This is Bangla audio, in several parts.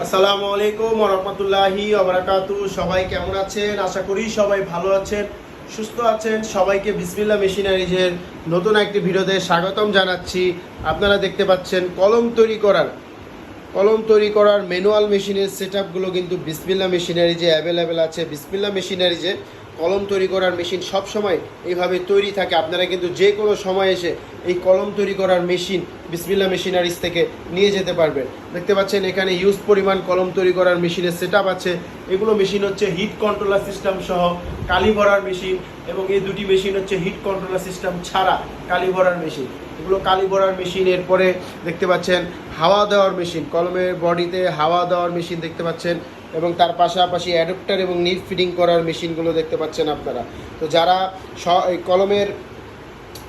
আসসালামু আলাইকুম ওয়া রাহমাতুল্লাহি ওয়া বারাকাতুহু। সবাই কেমন আছেন? আশা করি সবাই ভালো আছেন, সুস্থ আছেন। সবাইকে বিসমিল্লাহ মেশিনারিজের নতুন একটি ভিডিওতে স্বাগতম জানাচ্ছি। আপনারা দেখতে পাচ্ছেন কলম তৈরি করার ম্যানুয়াল মেশিনের সেটআপগুলো কিন্তু বিসমিল্লাহ মেশিনারিজে অ্যাভেলেবেল আছে। বিসমিল্লাহ মেশিনারিজে কলম তৈরি করার মেশিন সব সময় এইভাবে তৈরি থাকে। আপনারা কিন্তু যে কোনো সময় এসে এই কলম তৈরি করার মেশিন বিসমিল্লাহ মেশিনারিজ থেকে নিয়ে যেতে পারবেন। দেখতে পাচ্ছেন এখানে হিউজ পরিমাণ কলম তৈরি করার মেশিনের সেটআপ আছে। এগুলো মেশিন হচ্ছে হিট কন্ট্রোলার সিস্টেম সহ কালি ভরার মেশিন, এবং এই দুটি মেশিন হচ্ছে হিট কন্ট্রোলার সিস্টেম ছাড়া কালি ভরার মেশিন। এগুলো কালি ভরার মেশিন। এরপরে দেখতে পাচ্ছেন হাওয়া দেওয়ার মেশিন, কলমের বডিতে হাওয়া দেওয়ার মেশিন দেখতে পাচ্ছেন, এবং তার পাশাপাশি অ্যাডাপ্টার এবং নিব ফিডিং করার মেশিনগুলো দেখতে পাচ্ছেন আপনারা। তো যারা কলমের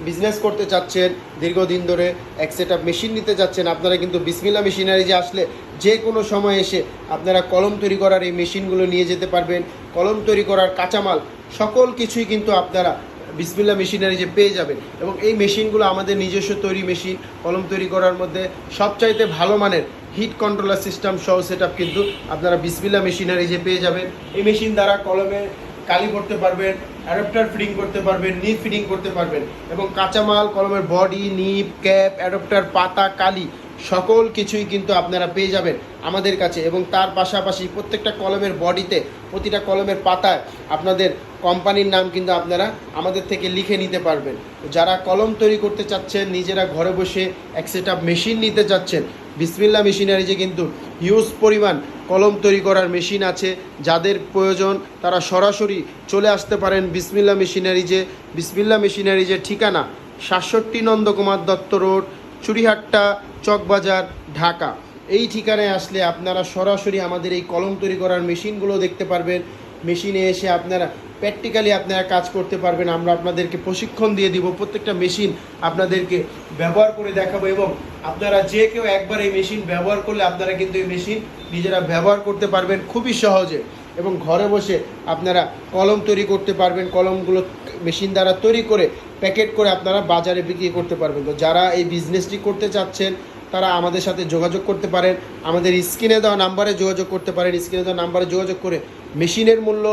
বিজনেস করতে চাচ্ছেন, দীর্ঘদিন ধরে এক সেটআপ মেশিন নিতে চাচ্ছেন, আপনারা কিন্তু বিসমিল্লাহ মেশিনারিজে আসলে যে কোনো সময় এসে আপনারা কলম তৈরি করার এই মেশিনগুলো নিয়ে যেতে পারবেন। কলম তৈরি করার কাঁচামাল সকল কিছুই কিন্তু আপনারা বিসমিল্লাহ মেশিনারিজে পেয়ে যাবেন। এবং এই মেশিনগুলো আমাদের নিজস্ব তৈরি মেশিন। কলম তৈরি করার মধ্যে সবচাইতে ভালো মানের হিট কন্ট্রোলার সিস্টেম সহ সেটআপ কিন্তু আপনারা বিসমিল্লাহ মেশিনারিজে পেয়ে যাবেন। এই মেশিন দ্বারা কলমে কালি করতে পারবেন, অ্যাডাপ্টার ফিটিং করতে পারবেন, নিব ফিটিং করতে পারবেন, এবং কাঁচামাল কলমের বডি, নিব, ক্যাপ, অ্যাডাপ্টার, পাতা, কালি সকল কিছুই কিন্তু আপনারা পেয়ে যাবেন আমাদের কাছে। এবং তার পাশাপাশি প্রত্যেকটা কলমের বডিতে, প্রতিটা কলমের পাতায় আপনাদের কোম্পানির নাম কিন্তু আপনারা আমাদের থেকে লিখে নিতে পারবেন। যারা কলম তৈরি করতে চাচ্ছেন, নিজেরা ঘরে বসে এক সেটআপ মেশিন নিতে চাচ্ছেন, বিসমিল্লাহ মেশিনারিজে কিন্তু হিউজ পরিমাণ কলম তৈরি করার মেশিন আছে। যাদের প্রয়োজন তারা সরাসরি চলে আসতে পারেন বিসমিল্লাহ মেশিনারিজে। বিসমিল্লাহ মেশিনারিজের ঠিকানা ৬৭ নন্দকুমার দত্ত রোড, চুড়িহাট্টা, চকবাজার, ঢাকা। এই ঠিকানায় আসলে আপনারা সরাসরি আমাদের এই কলম তৈরি করার মেশিনগুলো দেখতে পারবেন। মেশিনে এসে আপনারা প্র্যাকটিক্যালি আপনারা কাজ করতে পারবেন। আমরা আপনাদেরকে প্রশিক্ষণ দিয়ে দিব, প্রত্যেকটা মেশিন আপনাদেরকে ব্যবহার করে দেখাবো, এবং আপনারা যে কেউ একবার এই মেশিন ব্যবহার করলে আপনারা কিন্তু এই মেশিন নিজেরা ব্যবহার করতে পারবেন খুবই সহজে, এবং ঘরে বসে আপনারা কলম তৈরি করতে পারবেন। কলমগুলো মেশিন দ্বারা তৈরি করে প্যাকেট করে আপনারা বাজারে বিক্রি করতে পারবেন। তো যারা এই বিজনেসটি করতে চাচ্ছেন তারা আমাদের সাথে যোগাযোগ করতে পারেন, আমাদের স্ক্রিনে দেওয়া নাম্বারে যোগাযোগ করতে পারেন। স্ক্রিনে দেওয়া নাম্বারে যোগাযোগ করে মেশিনের মূল্য,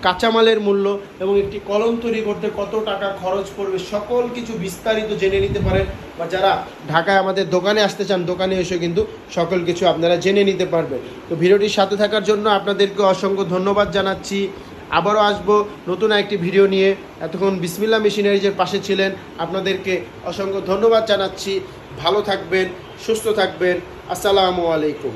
কাঁচামালের মূল্য, এবং একটি কলম তৈরি করতে কত টাকা খরচ পড়বে সকল কিছু বিস্তারিত জেনে নিতে পারেন। বা যারা ঢাকায় আমাদের দোকানে আসতে চান, দোকানে এসে কিন্তু সকল কিছু আপনারা জেনে নিতে পারবেন। তো ভিডিওটির সাথে থাকার জন্য আপনাদেরকে অসংখ্য ধন্যবাদ জানাচ্ছি। আবারও আসবো নতুন একটি ভিডিও নিয়ে। এতক্ষণ বিসমিল্লাহ মেশিনারিজের পাশে ছিলেন, আপনাদেরকে অসংখ্য ধন্যবাদ জানাচ্ছি। ভালো থাকবেন, সুস্থ থাকবেন। আসসালামু আলাইকুম।